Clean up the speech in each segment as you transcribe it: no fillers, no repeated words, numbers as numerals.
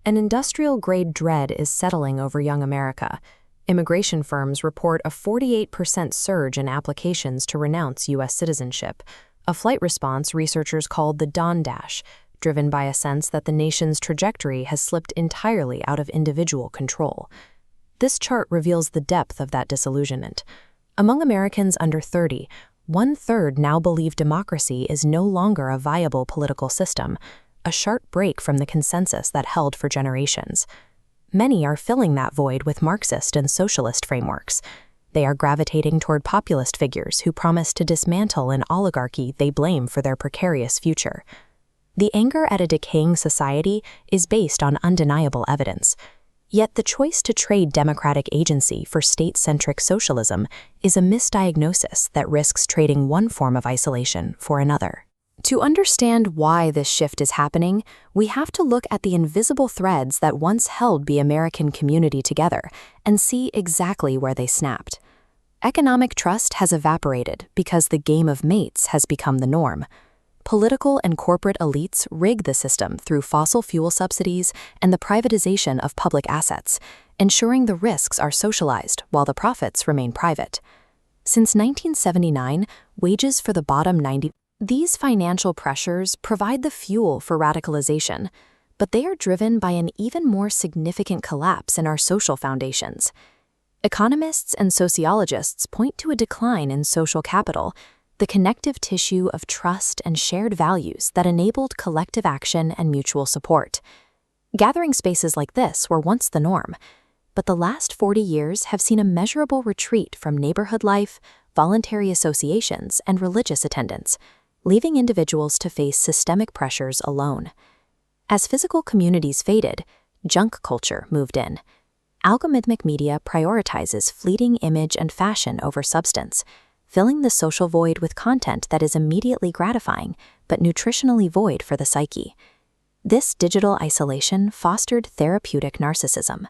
An industrial-grade dread is settling over young America. Immigration firms report a 48% surge in applications to renounce U.S. citizenship, a flight response researchers called the Dawn Dash, driven by a sense that the nation's trajectory has slipped entirely out of individual control. This chart reveals the depth of that disillusionment. Among Americans under 30, 1/3 now believe democracy is no longer a viable political system, a sharp break from the consensus that held for generations. Many are filling that void with Marxist and socialist frameworks. They are gravitating toward populist figures who promise to dismantle an oligarchy they blame for their precarious future. The anger at a decaying society is based on undeniable evidence. Yet the choice to trade democratic agency for state-centric socialism is a misdiagnosis that risks trading one form of isolation for another. To understand why this shift is happening, we have to look at the invisible threads that once held the American community together and see exactly where they snapped. Economic trust has evaporated because the game of mates has become the norm. Political and corporate elites rig the system through fossil fuel subsidies and the privatization of public assets, ensuring the risks are socialized while the profits remain private. Since 1979, wages for the bottom 90. These financial pressures provide the fuel for radicalization, but they are driven by an even more significant collapse in our social foundations. Economists and sociologists point to a decline in social capital, the connective tissue of trust and shared values that enabled collective action and mutual support. Gathering spaces like this were once the norm, but the last 40 years have seen a measurable retreat from neighborhood life, voluntary associations, and religious attendance, leaving individuals to face systemic pressures alone. As physical communities faded, junk culture moved in. Algorithmic media prioritizes fleeting image and fashion over substance, filling the social void with content that is immediately gratifying but nutritionally void for the psyche. This digital isolation fostered therapeutic narcissism.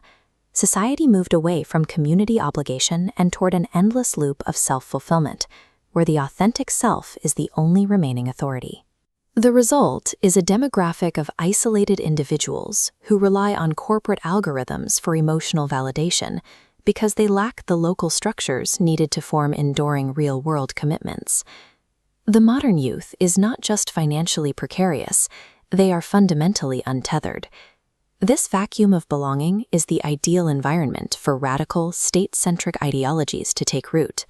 Society moved away from community obligation and toward an endless loop of self-fulfillment, where the authentic self is the only remaining authority. The result is a demographic of isolated individuals who rely on corporate algorithms for emotional validation because they lack the local structures needed to form enduring real-world commitments. The modern youth is not just financially precarious, they are fundamentally untethered. This vacuum of belonging is the ideal environment for radical, state-centric ideologies to take root.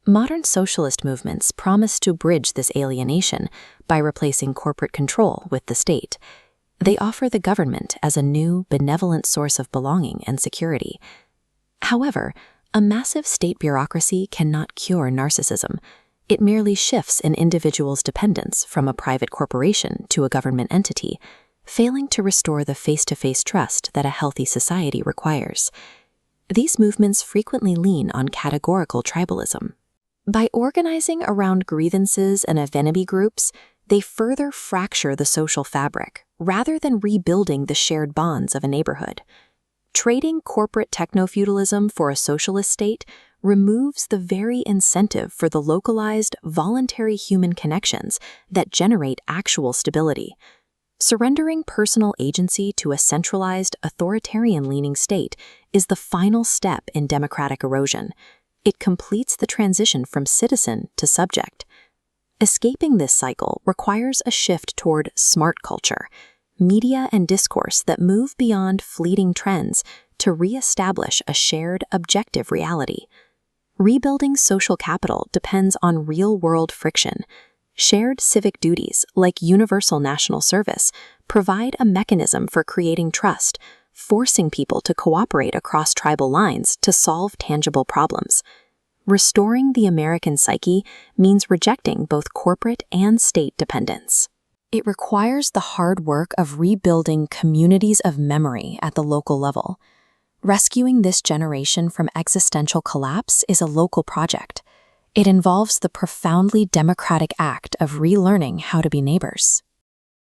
Modern socialist movements promise to bridge this alienation by replacing corporate control with the state. They offer the government as a new, benevolent source of belonging and security. However, a massive state bureaucracy cannot cure narcissism. It merely shifts an individual's dependence from a private corporation to a government entity, failing to restore the face-to-face trust that a healthy society requires. These movements frequently lean on categorical tribalism. By organizing around grievances and affinity groups, they further fracture the social fabric rather than rebuilding the shared bonds of a neighborhood. Trading corporate techno-feudalism for a socialist state removes the very incentive for the localized, voluntary human connections that generate actual stability. Surrendering personal agency to a centralized, authoritarian-leaning state is the final step in democratic erosion. It completes the transition from citizen to subject. Escaping this cycle requires a shift toward smart culture, media and discourse that move beyond fleeting trends to re-establish a shared, objective reality. Rebuilding social capital depends on real-world friction. Shared civic duties, like universal national service, provide a mechanism for creating trust, forcing people to cooperate across tribal lines to solve tangible problems. Restoring the American psyche means rejecting both corporate and state dependence. It requires the hard work of rebuilding communities of memory at the local level. Rescuing this generation from existential collapse is a local project. It involves the profoundly democratic act of relearning how to be neighbors.